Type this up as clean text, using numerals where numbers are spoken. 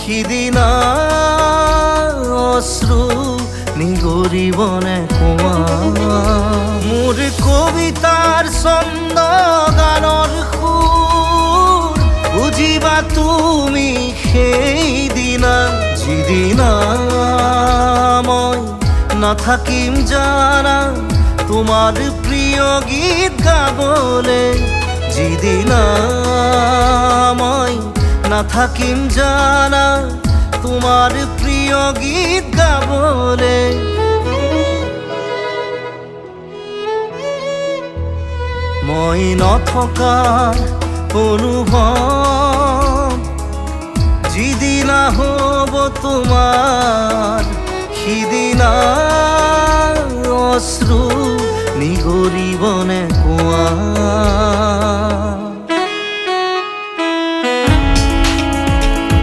সিদিনা অশ্রু নিগরিবনে কোৱা মোৰ কবিতাৰ ছন্দ গানৰ সুৰ বুজিবা তুমি সেইদিনা যিদিনা মই নাথাকিম জানা তোমাৰ প্ৰিয় গীত গাবলে যিদিনা মই নাথাকিম জানা তোমাৰ প্ৰিয় গীত গাবলে মই নথকা অনুভৱ যিদিনা হ'ব তোমাৰ সিদিনা অশ্ৰু নিগৰিবনে কোৱা